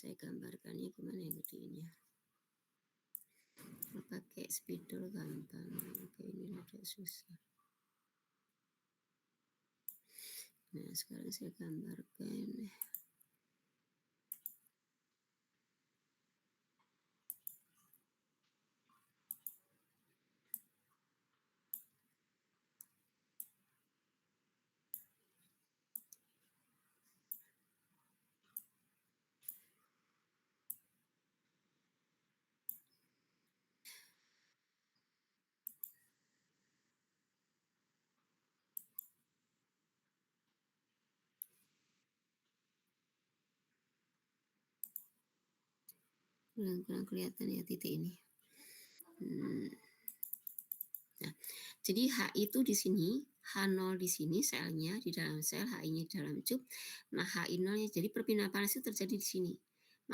Saya gambarkannya gimana yang gedenya. Pakai spidol gampang, oke ini agak susah. Nah sekarang saya gambarkan. Kurang kelihatan ya titik ini. Nah, jadi H itu di sini, H0 di sini selnya di dalam sel, HI-nya di dalam cup. Nah, HI0-nya jadi perpindahan panas itu terjadi di sini.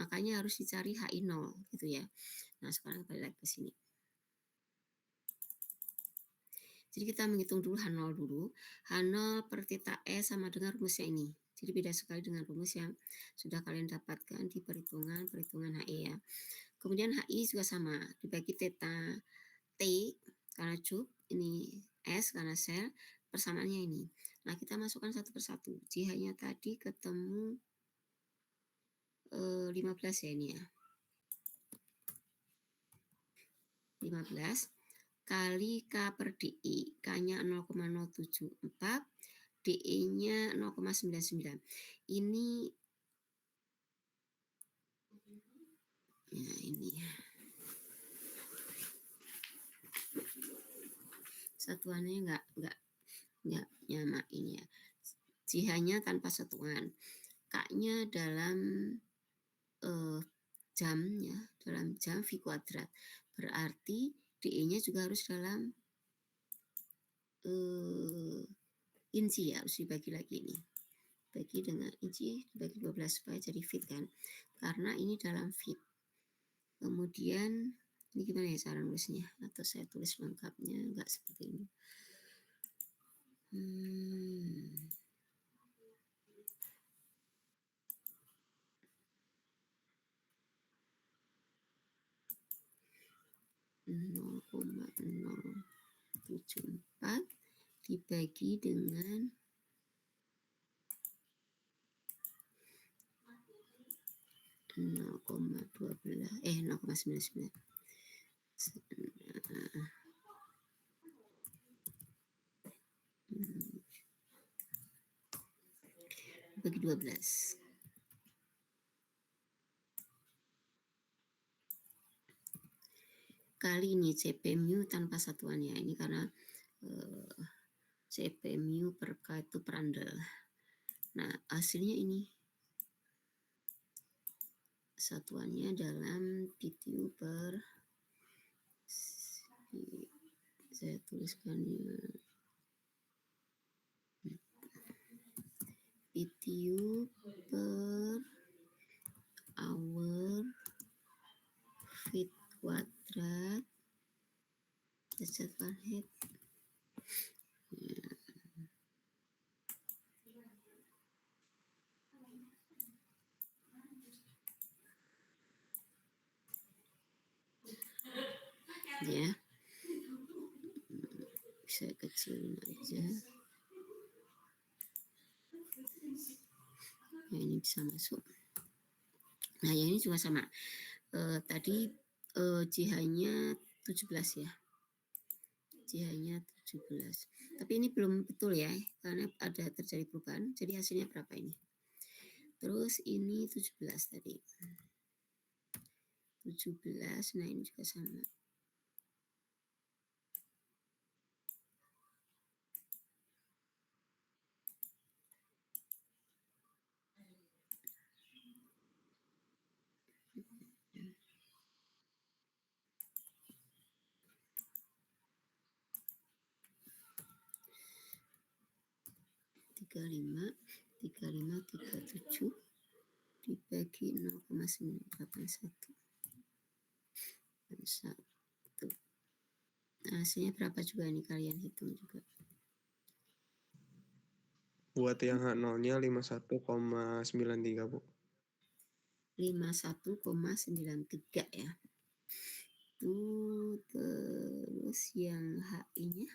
Makanya harus dicari HI0 gitu ya. Nah, sekarang balik lagi ke sini. Jadi kita menghitung dulu H0 dulu. H0 per theta E sama dengan rumusnya ini. Jadi beda sekali dengan rumus yang sudah kalian dapatkan di perhitungan HE ya. Kemudian HI juga sama, dibagi theta T karena cup, ini S karena sel, persamaannya ini. Nah, kita masukkan satu persatu. JH-nya tadi ketemu 15 ya ini ya. 15 kali K per DI. K-nya 0,074, DE-nya 0,99. Ini ya ini. Satuannya enggak nyamain ya. JH-nya tanpa satuan. K-nya dalam jam ya, dalam jam V kuadrat. Berarti DE-nya juga harus dalam inci ya, harus dibagi lagi ini. Bagi dengan inci, dibagi 12 supaya jadi feet kan. Karena ini dalam feet. Kemudian ini gimana ya cara nulisnya? Atau saya tulis lengkapnya enggak seperti ini. 0,074 dibagi dengan 0,99 bagi 12. Kali ini CP mu tanpa satuannya. Ini karena CP mu per K itu perandel. Nah, hasilnya ini. Satuannya dalam BTU per, saya tuliskan ya, BTU per hour feet kuadrat derajat Fahrenheit. Ya, bisa kecilin aja. Ya, ini bisa masuk. Nah, yang ini juga sama. Tadi JH-nya 17 ya. JH-nya 17. Tapi ini belum betul ya, karena ada terjadi perubahan. Jadi hasilnya berapa ini? Terus ini 17 tadi. 17, nah ini juga sama. Tiga lima 37 dibagi 0,981. Nah, hasilnya berapa juga nih kalian hitung juga. Buat yang H0-nya 51,93, Bu. 51,93 ya. Itu terus yang HI-nya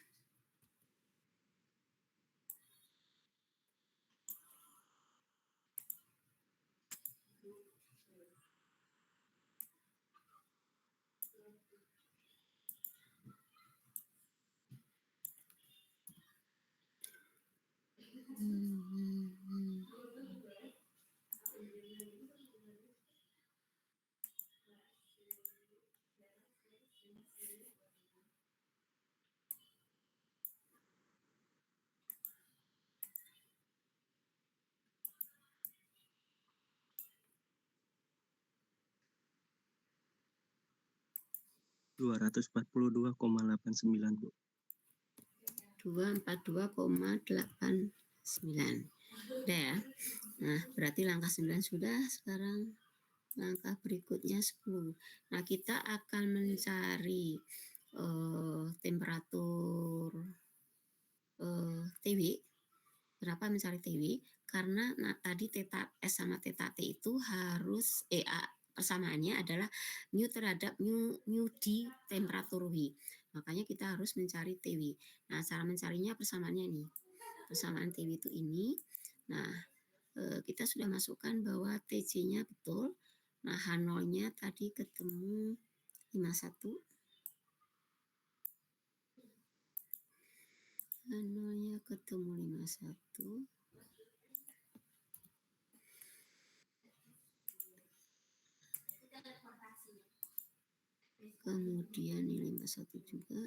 242,89 Bu. 242,89. Udah ya. Nah, berarti langkah 9 sudah, sekarang langkah berikutnya 10. Nah, kita akan mencari temperatur TW. Kenapa mencari TW? Karena tadi theta S sama theta T itu harus persamaannya adalah mu terhadap mu di temperatur W. Makanya kita harus mencari TW. Nah, cara mencarinya persamaannya nih. Persamaan TW itu ini. Nah, kita sudah masukkan bahwa TC-nya betul. Nah, H0-nya tadi ketemu 51. H0-nya ketemu 51. Kemudian ini 51 juga.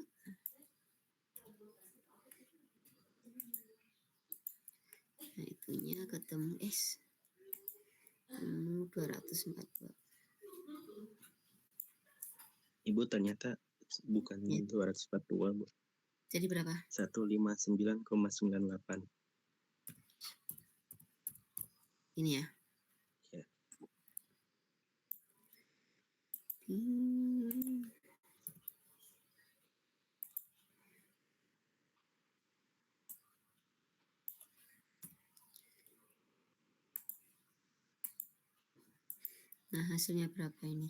Nah, itunya ketemu S. Ketemu 242. Ibu ternyata bukan Ya. 242 Bu. Jadi berapa? 159,98. Ini ya. Ya. Nah, hasilnya berapa ini?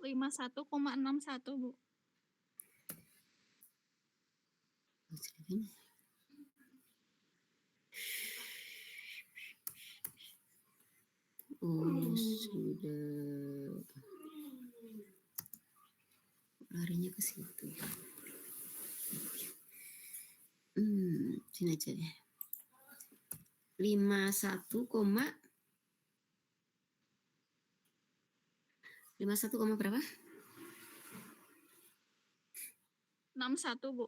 Lima 51,61 Bu. Oh, sudah larinya ke situ. Sini aja deh. 51 berapa? 61 Bu.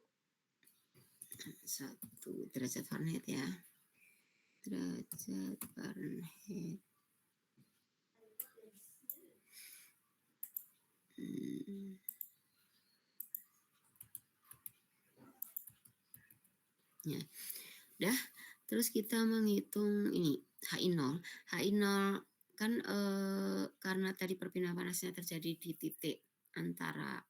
1 derajat Fahrenheit ya. Derajat Fahrenheit. Ya. Udah, terus kita menghitung ini HI0. HI0 kan karena tadi perpindahan panasnya terjadi di titik antara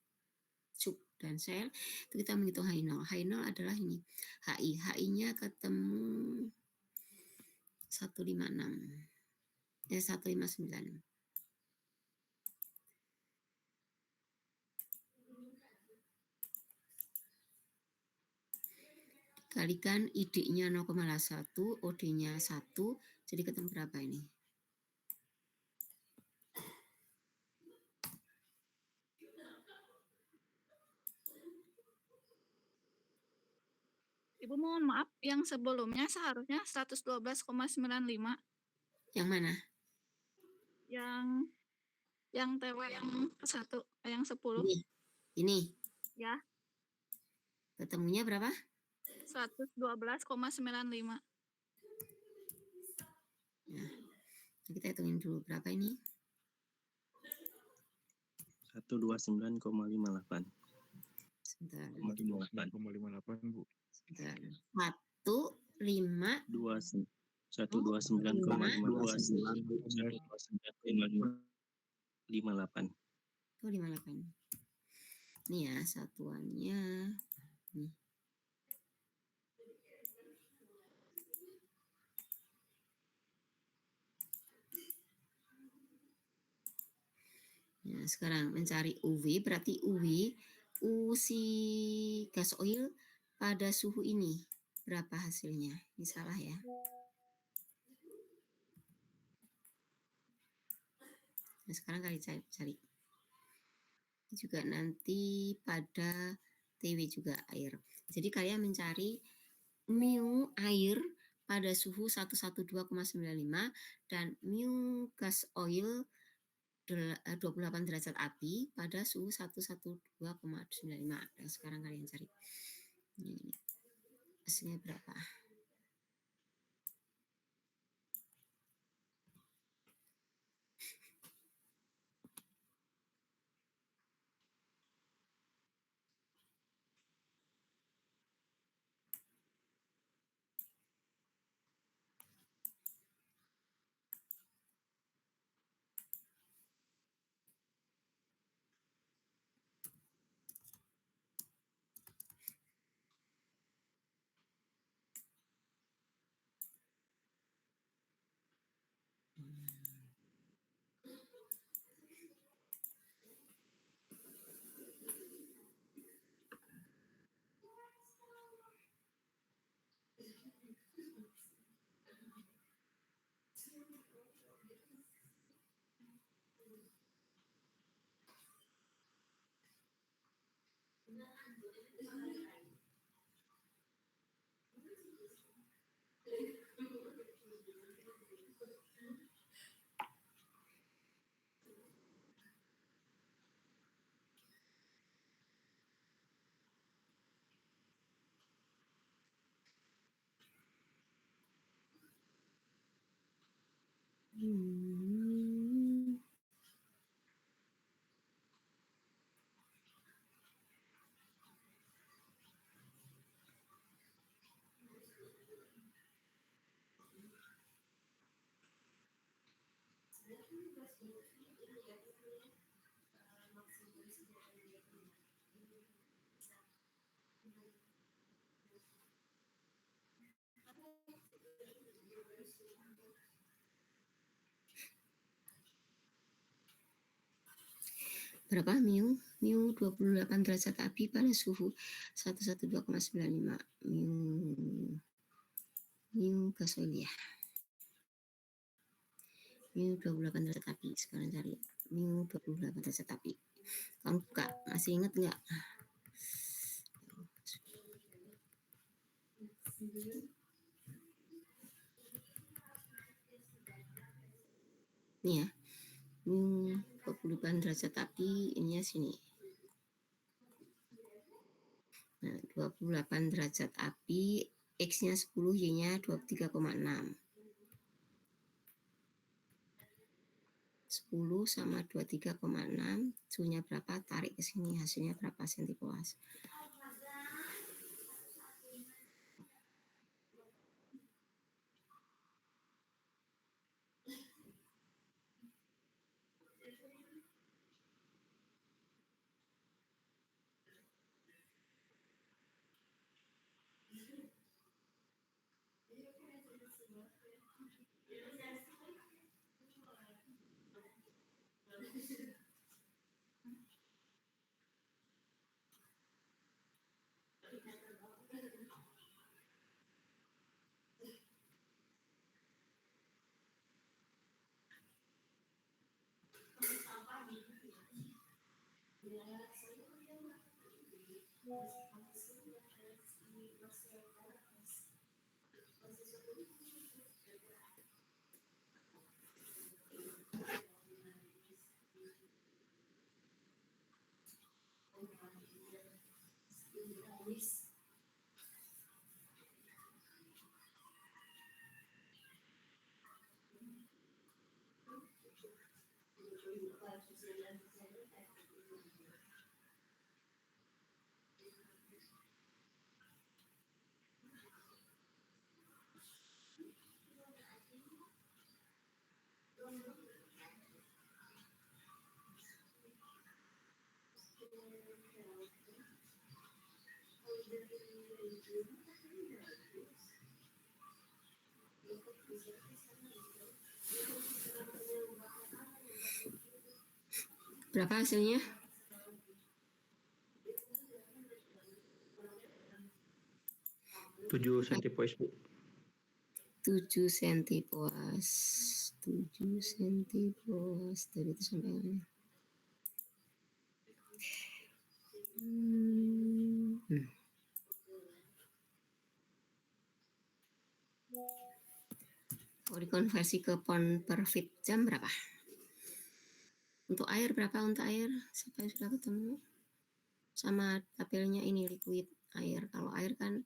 sub dan sel, itu kita menghitung HI0. HI0 adalah ini. HI-nya ketemu 159. Kalikan ID-nya 0,1, OD-nya 1, jadi ketemu berapa ini? Ibu mohon maaf, yang sebelumnya seharusnya 112,95. Yang mana? Yang TW yang ke-1, yang 10. Ini. Ya. Ketemunya berapa? 112,95. Nah, kita hitungin dulu berapa ini? 129,58. Sebentar. 129,58 Bu. Sebentar. 159,58. 129,58. Oh, 58. Ini ya satuannya. Nih. Ya, sekarang mencari UV, berarti U si gas oil pada suhu ini berapa hasilnya? Ini salah ya. Nah, sekarang kalian cari. Ini juga nanti pada TW juga air. Jadi kalian mencari mu air pada suhu 112,95 dan mu gas oil 28 derajat api pada suhu 112,95. Dan sekarang kalian cari. Ini hasilnya berapa? Berapa mu? Mu 28 derajat api pada suhu 112,95. Mu gas oil ya. Mu 28 derajat api. Sekarang cari mu 28 derajat api. Kamu buka, masih ingat nggak? Ini ya. Mu 28 derajat api, ininya sini. Nah, 28 derajat api, X-nya 10, Y-nya 23,6. 10 sama 23,6, suhunya berapa? Tarik ke sini, hasilnya berapa sentipoas? Berapa hasilnya? 7 centipoise, Bu. 7 centipoise. 7 centipoise. Dari itu sampai mana? Kalau dikonversi ke pound per feet jam berapa? Untuk air berapa untuk air? Siapa yang sudah ketemu? Sama tabelnya ini liquid air. Kalau air kan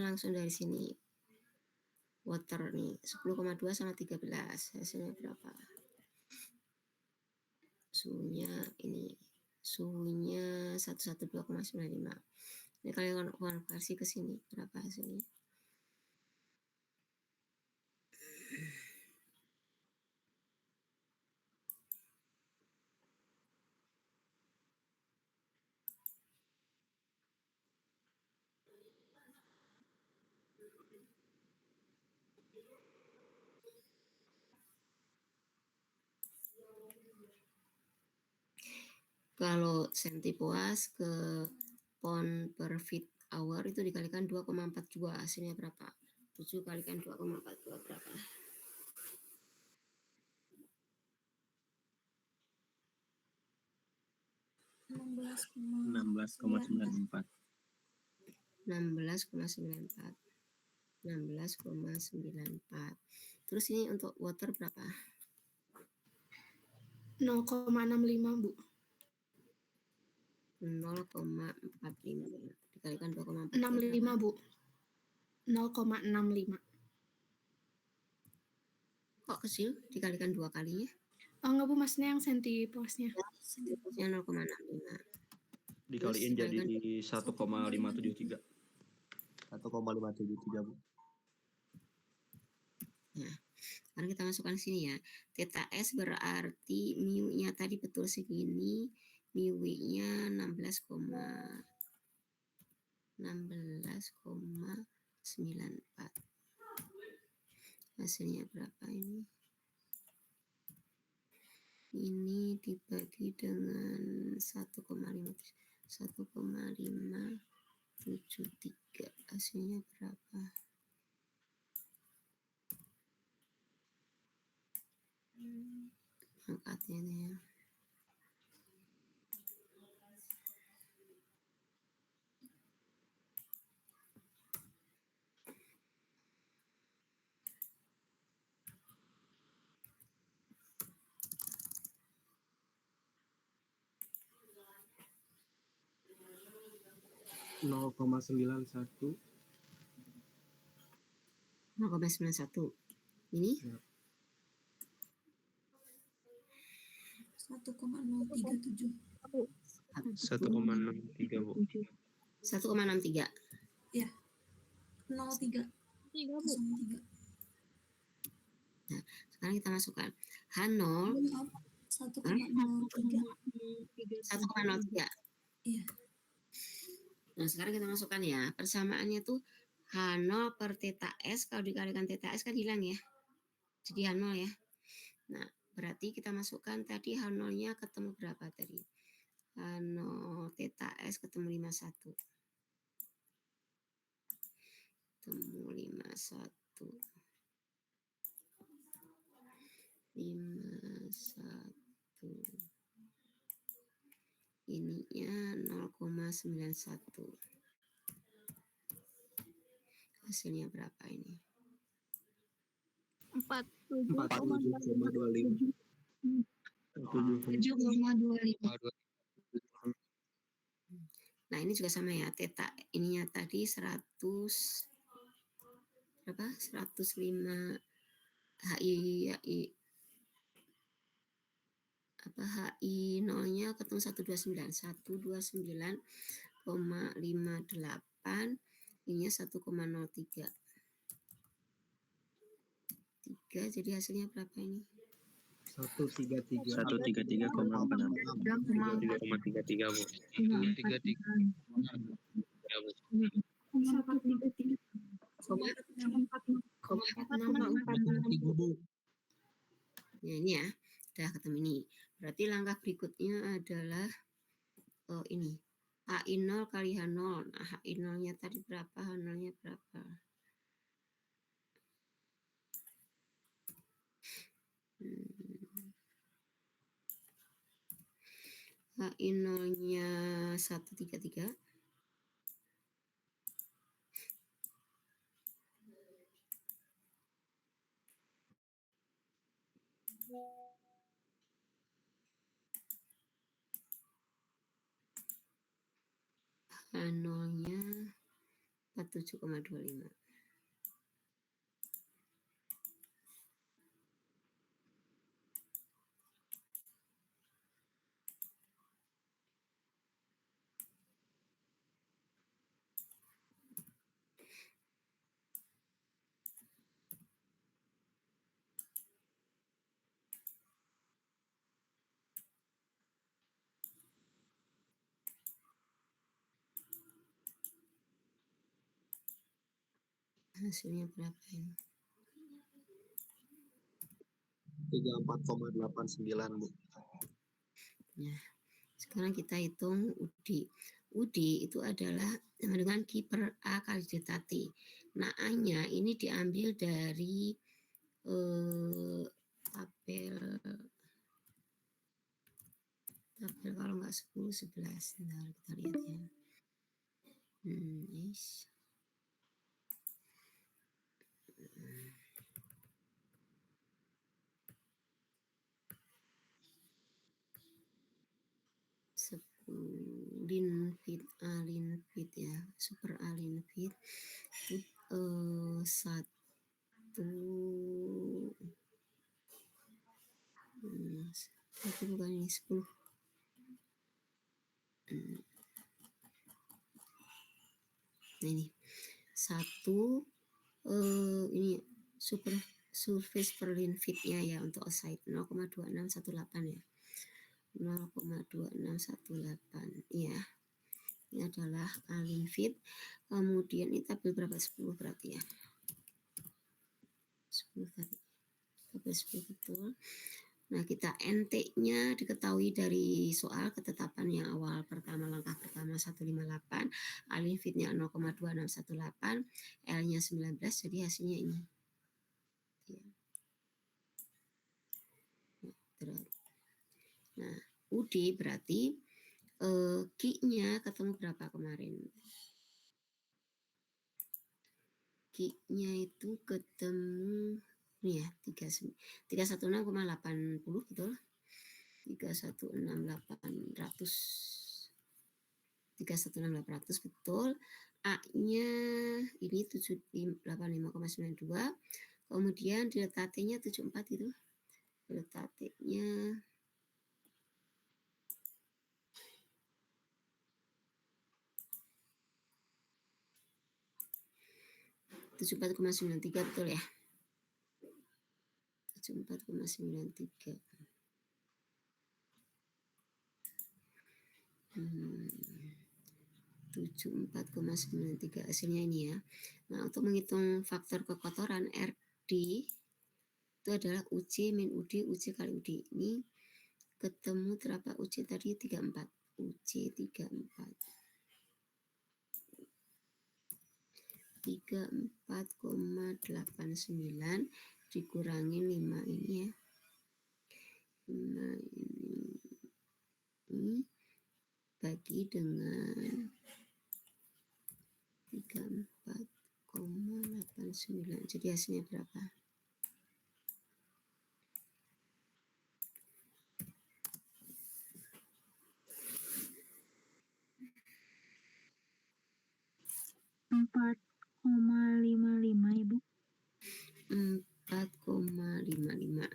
langsung dari sini. Water nih 10,2 sama 13. Hasilnya berapa? Suhunya ini. Suhunya 112,95. Ini kalian konversi ke sini berapa hasilnya? Kalau centipoise ke pound per feet hour itu dikalikan 2,42, hasilnya berapa? 7 kalikan 2,42 berapa? 16,94. 16,94. 16,94. Terus ini untuk water berapa? 0,65, Bu. 0,45 dikalikan 2,4. 65, Bu. 0,65. Kok kecil dikalikan 2 kalinya? Oh enggak, Bu, maksudnya yang centipoise-nya. Centipoise-nya 0,65. Dikaliin jadi 1,573. 1,573, Bu. Nah, sekarang kita masukkan sini ya. Theta S berarti mu-nya tadi betul segini, mu-nya 16,94. Hasilnya berapa ini? Ini dibagi dengan 1,573. Hasilnya berapa? Angkatnya ini ya. (0,91). 0,91. Ini? Ya. 1,037. 1,63, Bu. 1,63. Ya. 03. 03. Nah, sekarang kita masukkan H0 1,03. 1,03. Iya. Nah, sekarang kita masukkan ya. Persamaannya tuh H0 per theta S, kalau dikalikan theta S kan hilang ya. Jadi H0 ya. Nah, berarti kita masukkan tadi H0-nya ketemu berapa tadi? H0 theta S ketemu 51. Ketemu 51. 51. Ininya 0,91. Hasilnya berapa ini? 47,25. 7,25. Nah, ini juga sama ya. Theta ininya tadi 100 berapa? 105 HI apa HI 0-nya ketemu 129. 129,58. Ininya 1,03. 3. 3, jadi hasilnya berapa ini? 133. 3,33 Bu. 133. Ya, ini ya, udah ketemu ini. Berarti langkah berikutnya adalah ini HI0 kali H0. Nah, HI0-nya tadi berapa, H0-nya berapa? HI0-nya 133. H0-nya 47,25. Hasilnya berapa ini? 34,89 Bu. Nah, sekarang kita hitung UD. UD itu adalah dengan Q per A kali delta T. Nah, A-nya ini diambil dari tabel kalau nggak 10, 11. Nah, kita lihat ya. Yes. Linfit ya, super Linfit satu bukan ini 10. Nah, ini satu ini super surface per Linfit-nya ya untuk site 0,2618 ya. 0,2618 ya. Ini adalah Linfit. Kemudian ini tabel berapa? 10 berarti ya. 10 tadi. Tabel 10 betul. Nah, kita NT-nya diketahui dari soal ketetapan yang awal pertama, langkah pertama 158, Linfit-nya 0,2618, L-nya 19, jadi hasilnya ini. Nah, UD berarti Q-nya ketemu berapa kemarin? Q-nya itu ketemu ini ya 316,80 betul. 316,800 betul. A-nya ini 785,92. Kemudian delta T-nya 74 itu. Delta T-nya 74,93 betul ya. 74,93. 74,93 hasilnya ini ya. Nah, untuk menghitung faktor kekotoran RD itu adalah UC min UD, UC kali UD. Ini ketemu berapa UC tadi? 34. UC 34. 34,89 dikurangi 5 ini ya. 5 ini bagi dengan 34,89. Jadi hasilnya berapa? Ibu. 4,55.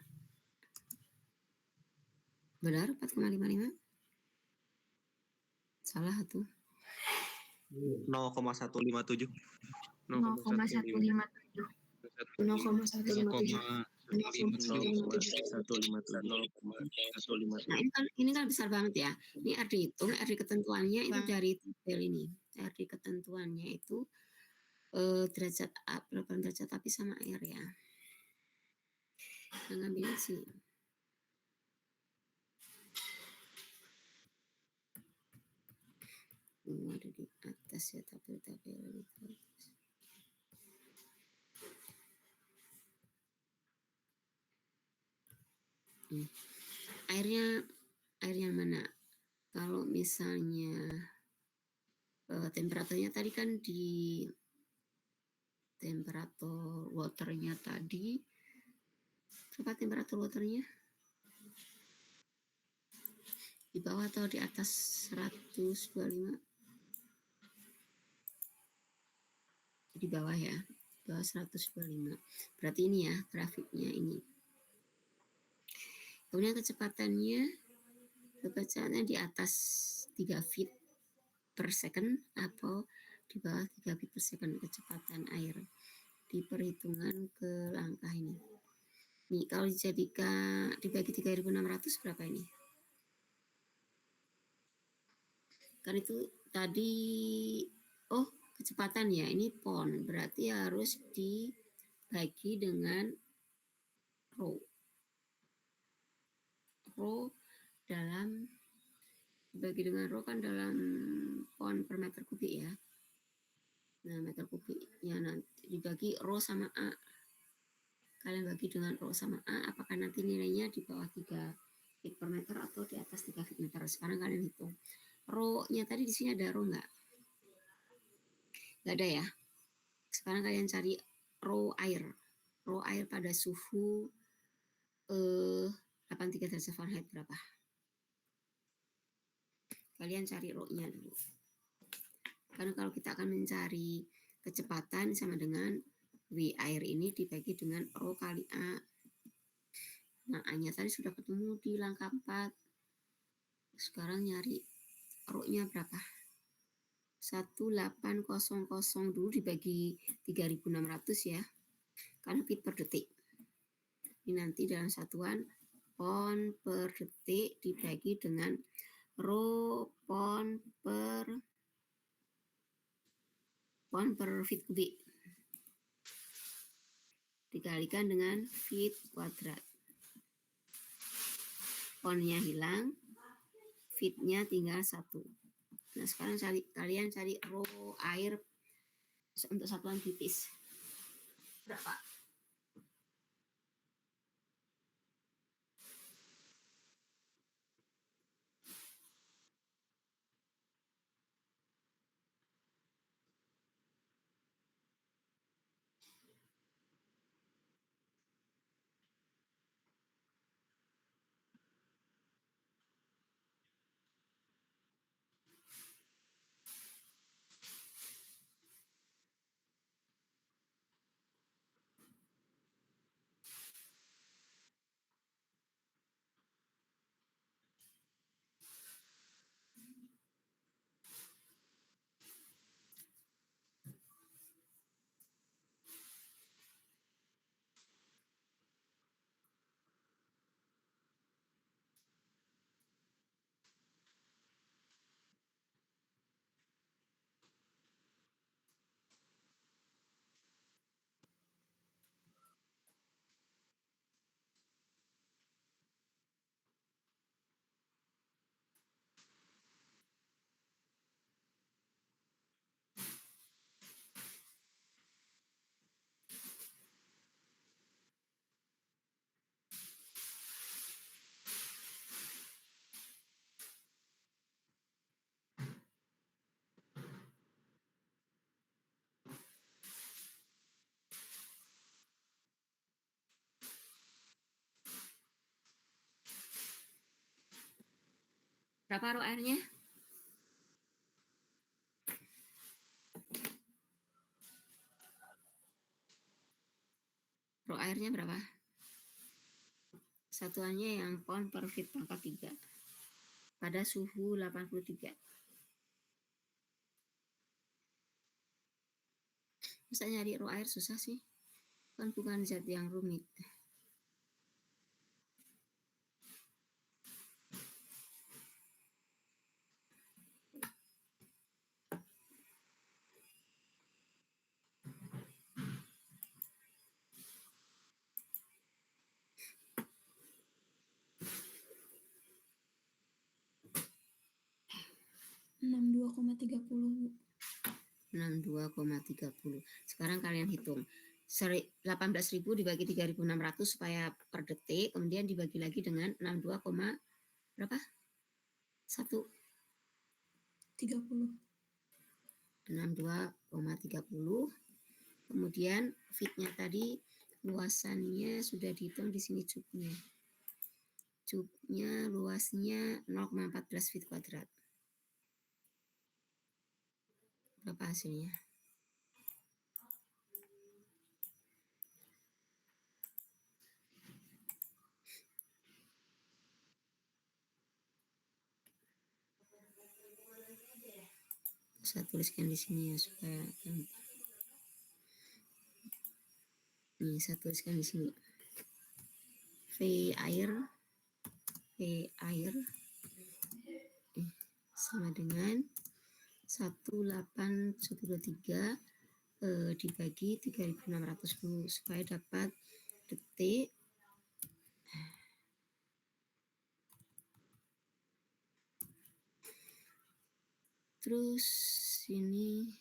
Benar 4,55? Salah tuh. 0,157. 0,157. 0,157. Nah, ini kan besar banget ya. Ini R dihitung, R ketentuannya itu dari tabel ini. R ketentuannya itu derajat berapa derajat api sama air ya. Nah, ngambilnya sini. Ada di atas ya tabel-tabel itu. Air yang mana? Kalau misalnya temperaturnya tadi kan di temperatur waternya tadi berapa temperatur waternya? Di bawah atau di atas 125? Di bawah ya, di bawah 125. Berarti ini ya grafiknya ini. Kemudian kecepatannya di atas 3 feet per second atau di bawah 3 feet per second kecepatan air di perhitungan ke langkah ini. Nih kalau dijadikan dibagi 3.600 berapa ini? Kan itu tadi kecepatan ya, ini pon, berarti harus dibagi dengan rho dalam dibagi dengan rho kan dalam pon per meter kubik ya. Nah, meter kubiknya nanti dibagi rho sama A. Kalian bagi dengan rho sama A, apakah nanti nilainya di bawah 3 feet per meter atau di atas 3 feet meter? Sekarang kalian hitung. Rho-nya tadi di sini ada rho nggak? Nggak ada ya. Sekarang kalian cari rho air. Rho air pada suhu 83 derajat Fahrenheit berapa? Kalian cari rho-nya dulu. Karena kalau kita akan mencari kecepatan sama dengan V air ini dibagi dengan rho kali A. Nah, A-nya tadi sudah ketemu di langkah 4. Sekarang nyari rho-nya berapa? 1800 dulu dibagi 3.600 ya. Karena feet per detik. Ini nanti dalam satuan pon per detik dibagi dengan rho pon per feet kubik dikalikan dengan feet kuadrat. Ponnya hilang, feetnya tinggal 1. Nah, sekarang kalian cari rho air untuk satuan titis berapa? Berapa rho airnya? Rho airnya berapa? Satuannya yang pon per feet pangkat 3 pada suhu 83. Masa nyari rho air susah sih? Kan bukan zat yang rumit. 62,30 Bu. 62,30. Sekarang kalian hitung. 18.000 dibagi 3.600 supaya per detik, kemudian dibagi lagi dengan 62, berapa? 1 30. 62,30. Kemudian fitnya tadi luasannya sudah dihitung di sini cubnya. Cubnya luasnya 0,14 feet kuadrat. Berapa hasilnya? Saya tuliskan di sini ya supaya nih saya tuliskan di sini. V air sama dengan 18,123 dibagi 3.600 supaya dapat detik. Terus ini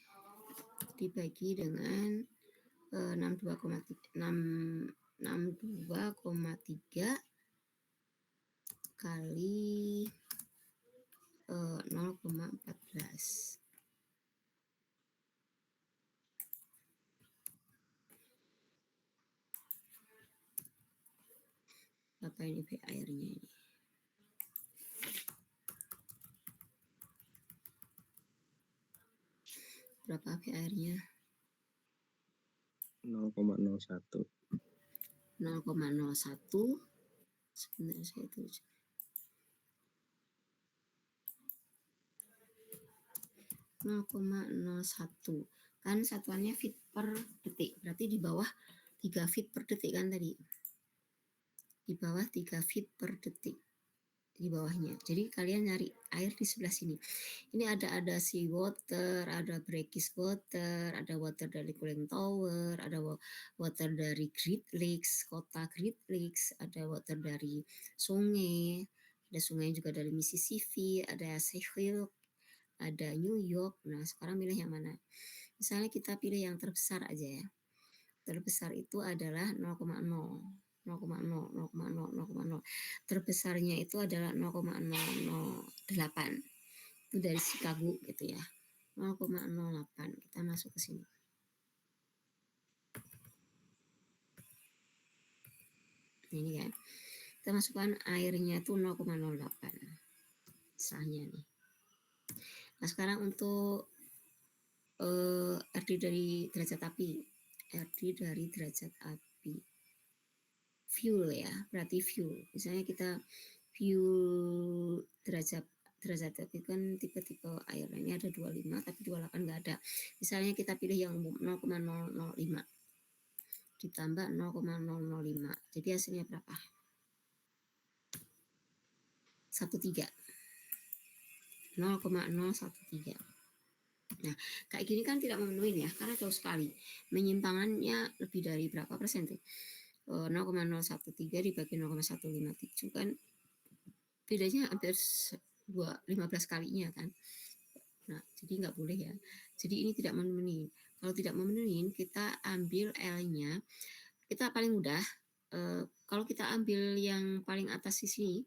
dibagi dengan 62,3 kali 0,14. Apa ini V airnya ini? Berapa V airnya? 0,01. 0,01. Sebentar saya tulis. 0,01 kan satuannya feet per detik, berarti di bawah 3 feet per detik kan tadi, di bawah 3 feet per detik di bawahnya. Jadi kalian nyari air di sebelah sini. Ini ada sea water, ada brackish water, ada water dari cooling tower, ada water dari Great Lakes, kota Great Lakes, ada water dari sungai, ada sungai juga dari Mississippi, ada Sahil, ada New York. Nah, sekarang pilih yang mana? Misalnya kita pilih yang terbesar aja ya. Terbesar itu adalah 0,0. Terbesarnya itu adalah 0,008. Itu dari Chicago gitu ya. 0,08. Kita masuk ke sini. Ini kan. Kita masukkan airnya itu 0,08. Sahnya nih. Nah, sekarang untuk RD dari derajat api. RD dari derajat api. Fuel ya, berarti fuel. Misalnya kita fuel derajat api kan tipe-tipe air. Ini ada 25 tapi 28 nggak ada. Misalnya kita pilih yang umum 0,005 ditambah 0,005. Jadi hasilnya berapa? 13. 0,013. Nah, kayak gini kan tidak memenuhi ya, karena jauh sekali. Menyimpangannya lebih dari berapa persen tuh? 0,013 dibagi 0,157 kan bedanya hampir 15 kalinya kan. Nah, jadi nggak boleh ya. Jadi ini tidak memenuhi. Kalau tidak memenuhi, kita ambil L-nya. Kita paling mudah, kalau kita ambil yang paling atas di sini,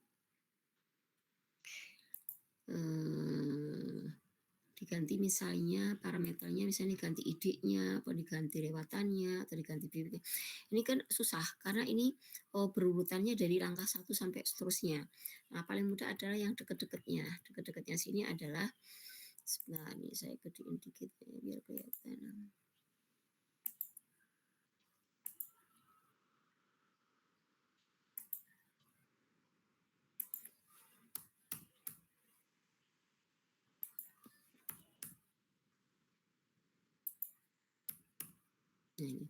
diganti misalnya parameternya, misalnya diganti ID-nya, atau diganti lewatannya, atau diganti BBB. Ini kan susah karena ini berurutannya dari langkah 1 sampai seterusnya. Nah, paling mudah adalah yang dekat-dekatnya. Dekat-dekatnya sini adalah, sebentar nih saya gedein dikit ya, biar kelihatan. Nah, ini.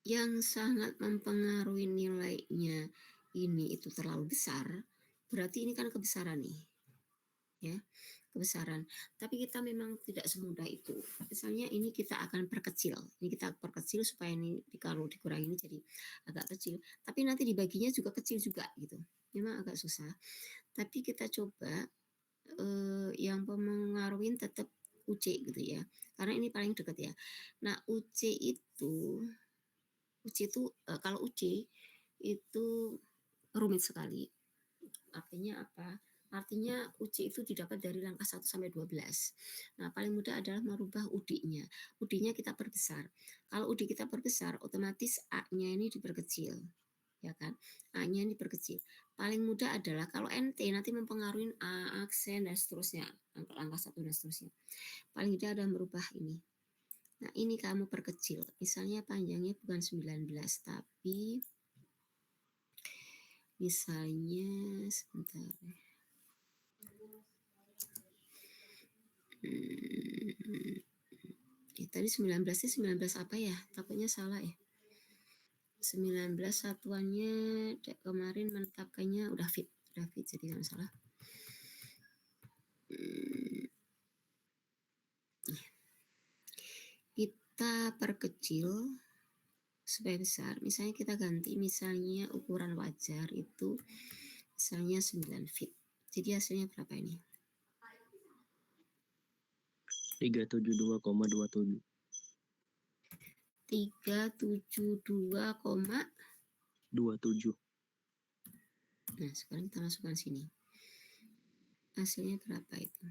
Yang sangat mempengaruhi nilainya ini itu terlalu besar, berarti ini kan kebesaran nih. Ya, kebesaran. Tapi kita memang tidak semudah itu. Misalnya ini kita akan perkecil. Ini kita perkecil supaya ini kalau dikurangi ini jadi agak kecil. Tapi nanti dibaginya juga kecil juga gitu. Memang agak susah. Tapi kita coba yang mempengaruhi tetap UC gitu ya. Karena ini paling dekat ya. Nah, UC itu kalau UC itu rumit sekali. Artinya apa? Artinya UC itu didapat dari langkah 1 sampai 12. Nah, paling mudah adalah merubah UD-nya. UD-nya kita perbesar. Kalau UD kita perbesar, otomatis A-nya ini diperkecil. Ya kan? A-nya ini diperkecil. Paling mudah adalah kalau NT nanti mempengaruhi A, aksen dan seterusnya. Langkah 1 dan seterusnya. Paling mudah adalah merubah ini. Nah, ini kamu perkecil. Misalnya panjangnya bukan 19, tapi misalnya sebentar. Tadi 19 apa ya? Takutnya salah ya. 19 satuannya kemarin menetapkannya udah fit jadi nggak salah. Kita perkecil supaya besar. Misalnya kita ganti misalnya ukuran wajar itu misalnya 9 feet. Jadi hasilnya berapa ini? 372,27. 372,27. Nah, sekarang kita masukkan sini. Hasilnya berapa itu?